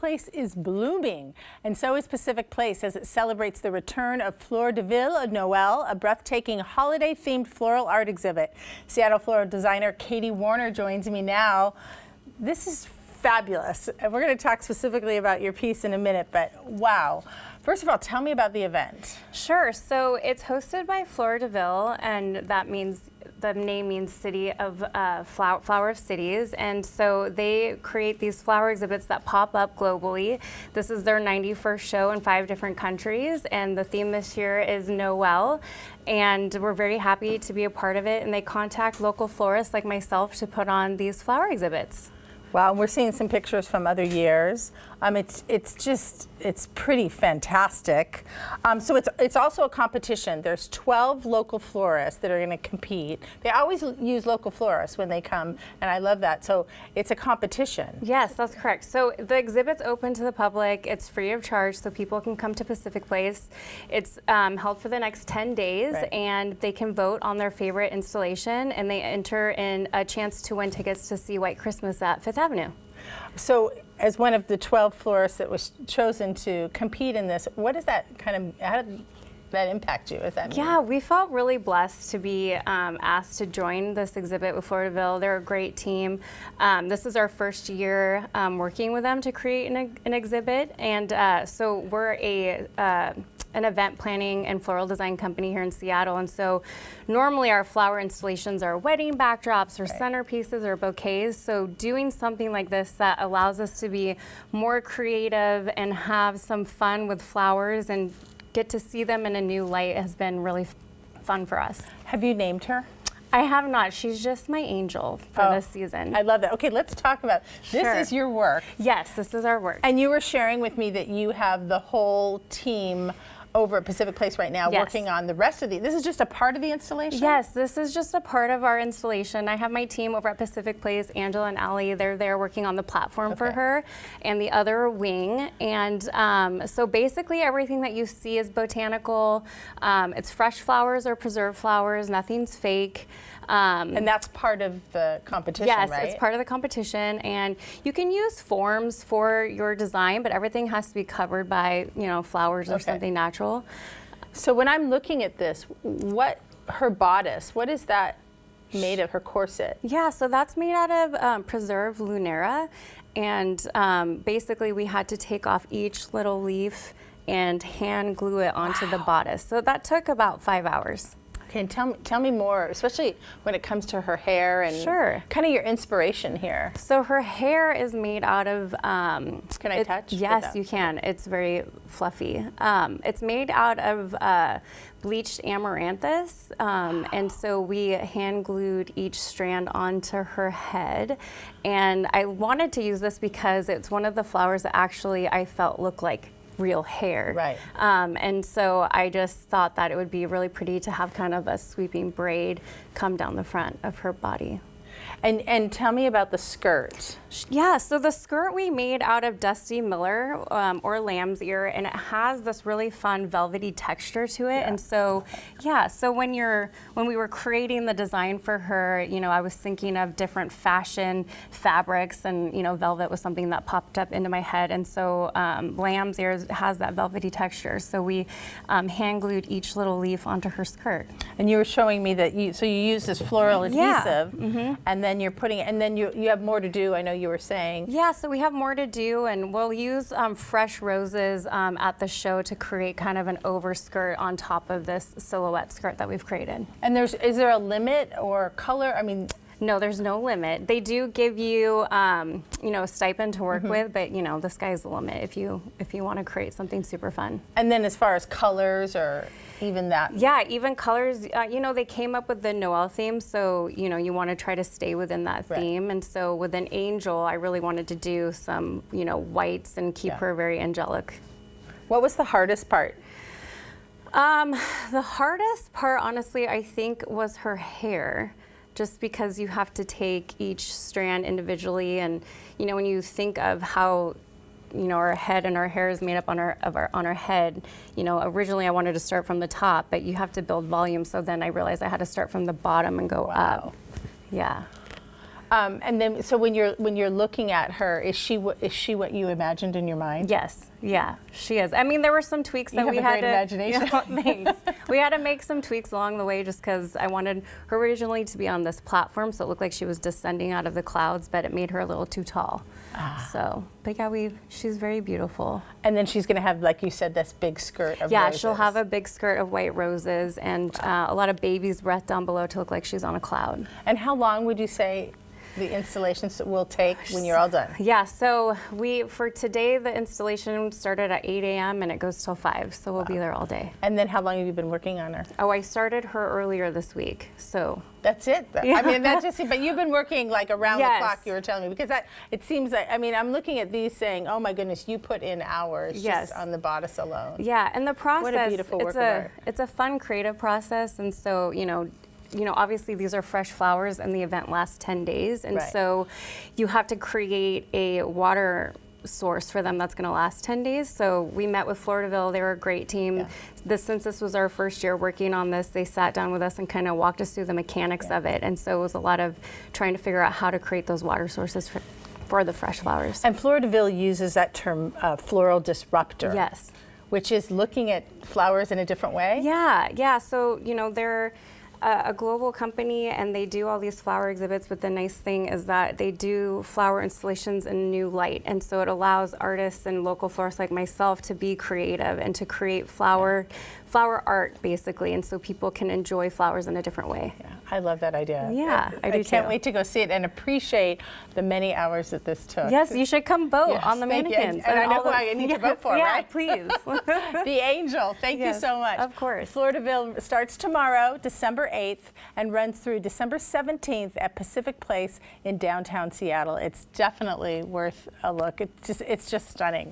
Place is blooming, and so is Pacific Place as it celebrates the return of Fleurs de Villes Noel, a breathtaking holiday-themed floral art exhibit. Seattle floral designer Katie Warner joins me now. This is fabulous. And we're going to talk specifically about your piece in a minute, but wow. First of all, tell me about the event. Sure. So it's hosted by Fleurs de Villes, and that means the name means city of flower of cities. And so they create these flower exhibits that pop up globally. This is their 91st show in 5 different countries, and the theme this year is Noel. And we're very happy to be a part of it. And they contact local florists like myself to put on these flower exhibits. Wow, we're seeing some pictures from other years. It's pretty fantastic. So it's also a competition. There's 12 local florists that are going to compete. They always use local florists when they come, and I love that. So it's a competition. Yes, that's correct. So the exhibit's open to the public. It's free of charge, so people can come to Pacific Place. It's held for the next 10 days, right, and they can vote on their favorite installation, and they enter in a chance to win tickets to see White Christmas at 5th Avenue. So as one of the 12 florists that was chosen to compete in this, what does that how did that impact you? Is that Yeah, we felt really blessed to be asked to join this exhibit with Fleurs de Villes. They're a great team. This is our first year working with them to create an exhibit, and so we're an event planning and floral design company here in Seattle, and so normally our flower installations are wedding backdrops or right, centerpieces or bouquets. So doing something like this that allows us to be more creative and have some fun with flowers and get to see them in a new light has been really fun for us. Have you named her? I have not. She's just my angel for this season. I love that. Okay, let's talk about this. Sure. Is your work. Yes, this is our work. And you were sharing with me that you have the whole team over at Pacific Place right now, yes, working on the rest of this is just a part of the installation? Yes, this is just a part of our installation. I have my team over at Pacific Place, Angela and Allie. They're there working on the platform for her and the other wing. And so basically everything that you see is botanical. It's fresh flowers or preserved flowers. Nothing's fake. And that's part of the competition, yes, right? It's part of the competition, and you can use forms for your design, but everything has to be covered by, flowers or something natural. So when I'm looking at this, her bodice, what is that made of, her corset? Yeah, so that's made out of preserved lunera, and basically we had to take off each little leaf and hand glue it onto the bodice. So that took about 5 hours. Okay, and tell me more, especially when it comes to her hair and kind of your inspiration here. So her hair is made out of... can I touch? Yes, you can. It's very fluffy. It's made out of bleached amaranthus, and so we hand glued each strand onto her head. And I wanted to use this because it's one of the flowers that actually I felt looked like real hair. Right. And so I just thought that it would be really pretty to have kind of a sweeping braid come down the front of her body. And tell me about the skirt. Yeah, so the skirt we made out of Dusty Miller or lamb's ear, and it has this really fun velvety texture to it. And so, so when we were creating the design for her, I was thinking of different fashion fabrics, and velvet was something that popped up into my head. And so lamb's ear has that velvety texture. So we hand glued each little leaf onto her skirt. And you were showing me that you use this floral adhesive, and then you're putting, and then you have more to do. I know you were saying. Yeah, so we have more to do, and we'll use fresh roses at the show to create kind of an overskirt on top of this silhouette skirt that we've created. And is there a limit or color? I mean. No, there's no limit. They do give you, a stipend to work with, but the sky's the limit if you want to create something super fun. And then as far as colors or even that? Yeah, even colors. They came up with the Noel theme, so you want to try to stay within that theme. And so with an angel, I really wanted to do some whites and keep her very angelic. What was the hardest part? The hardest part, honestly, I think was her hair. Just because you have to take each strand individually, and when you think of how our head and our hair is made up on our head, originally I wanted to start from the top, but you have to build volume, so then I realized I had to start from the bottom and go up. Yeah. And then, so when you're looking at her, is she what you imagined in your mind? Yes, yeah, she is. I mean, there were some tweaks that You have we a had great imagination. Thanks. We had to make some tweaks along the way just because I wanted her originally to be on this platform, so it looked like she was descending out of the clouds, but it made her a little too tall. So, but yeah, she's very beautiful. And then she's going to have, like you said, this big skirt of Yeah, roses. she'll have a big skirt of white roses and a lot of baby's breath down below to look like she's on a cloud. And how long would you say the installations will take when you're all done? Yeah, so for today, the installation started at 8 a.m. and it goes till 5, so we'll be there all day. And then how long have you been working on her? Oh, I started her earlier this week, so. That's it. I mean, that's just it. But you've been working like around the Yes. clock, you were telling me, because it seems like, I mean, I'm looking at these saying, oh my goodness, you put in hours Yes. just on the bodice alone. Yeah, and the process, What a beautiful work of art. It's a fun creative process, and so, obviously these are fresh flowers and the event lasts 10 days, and Right. so you have to create a water source for them that's going to last 10 days. So we met with Fleurs de Villes. They were a great team. Yeah. Since this was our first year working on this, they sat down with us and kind of walked us through the mechanics of it. And so it was a lot of trying to figure out how to create those water sources for the fresh flowers. And Fleurs de Villes uses that term floral disruptor. Yes. Which is looking at flowers in a different way? Yeah. So, they're a global company and they do all these flower exhibits, but the nice thing is that they do flower installations in new light. And so it allows artists and local florists like myself to be creative and to create flower art, basically. And so people can enjoy flowers in a different way. Yeah, I love that idea. Yeah, I do can't too. wait to go see it and appreciate the many hours that this took. Yes, you should come vote Yes, on the thank you. mannequins. And I know all who I need to vote for, yeah, right? please. The Angel. Thank you Yes, so much. of course. Fleurs de Villes starts tomorrow, December 8th, and runs through December 17th at Pacific Place in downtown Seattle. It's definitely worth a look. It's just stunning.